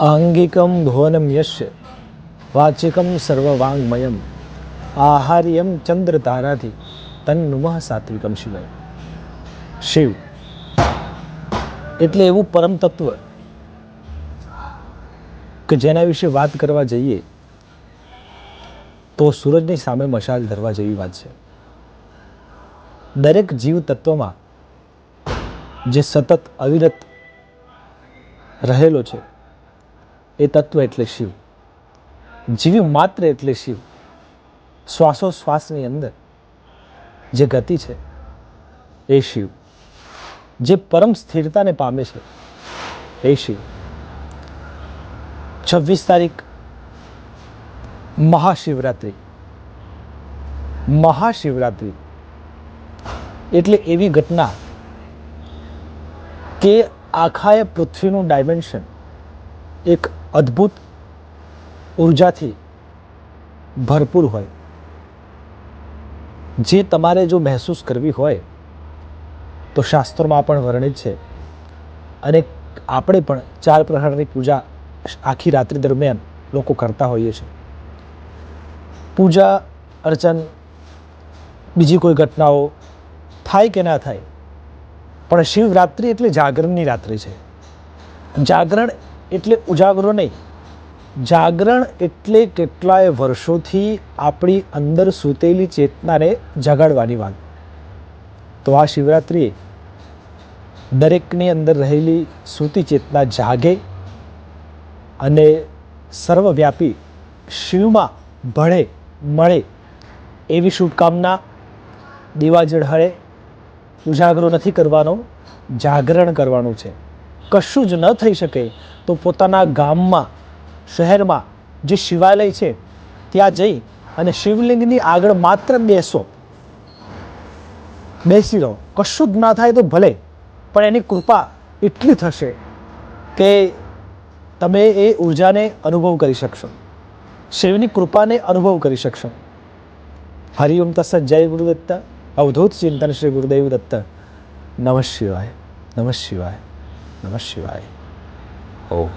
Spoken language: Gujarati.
આંગિકમ ભુવનમ યશ્ય વાચિકમ સર્વવાંગમયમ આહાર્યમ ચંદ્ર તારાથી તન્નુમઃ સાત્વિકમ શિવાય. શિવ એટલે એવું પરમ તત્વ કે જેના વિશે વાત કરવા જઈએ તો સૂરજની સામે મશાલ ધરવા જેવી વાત છે. દરેક જીવ તત્વમાં જે સતત અવિરત રહેલો છે એ તત્વ એટલે શિવ. જીવ માત્ર એટલે શિવ. શ્વાસોશ્વાસની અંદર જે ગતિ છે એ શિવ. જે પરમ સ્થિરતાને પામે છે એ શિવ. 26 તારીખ મહાશિવરાત્રિ. મહાશિવરાત્રિ એટલે એવી ઘટના કે આખા પૃથ્વીનું ડાયમેન્શન એક અદ્ભુત ઉર્જાથી ભરપૂર હોય. જે તમારે જો મહેસૂસ કરવી હોય તો શાસ્ત્રોમાં પણ વર્ણિત છે અને આપણે પણ 4 પ્રહરની પૂજા આખી રાત્રિ દરમિયાન લોકો કરતા હોઈએ છીએ. પૂજા અર્ચન બીજી કોઈ ઘટનાઓ થાય કે ના થાય, પણ શિવરાત્રિ એટલે જાગરણની રાત્રિ છે. જાગરણ એટલે ઉજાગરો નહીં. જાગરણ એટલે કેટલાય વર્ષોથી આપણી અંદર સૂતેલી ચેતનાને જગાડવાની વાત. તો આ શિવરાત્રિએ દરેકની અંદર રહેલી સૂતી ચેતના જાગે અને સર્વવ્યાપી શિવમાં ભળે મળે એવી શુભકામના. દીવા જળહળે. ઉજાગરો નથી કરવાનો, જાગરણ કરવાનું છે. કશું જ ન થઈ શકે તો પોતાના ગામમાં શહેરમાં જે શિવાલય છે ત્યાં જઈ અને શિવલિંગની આગળ માત્ર બેસો, બેસી રહો. કશું જ ના થાય તો ભલે, પણ એની કૃપા એટલી થશે કે તમે એ ઉર્જાને અનુભવ કરી શકશો, શિવની કૃપાને અનુભવ કરી શકશો. હરિઓમ તત્સત. જય ગુરુદત્ત. અવધૂત ચિંતન શ્રી ગુરુદેવ દત્ત. નમઃ શિવાય. નમઃ શિવાય. નમઃ શિવાય. ઓમ.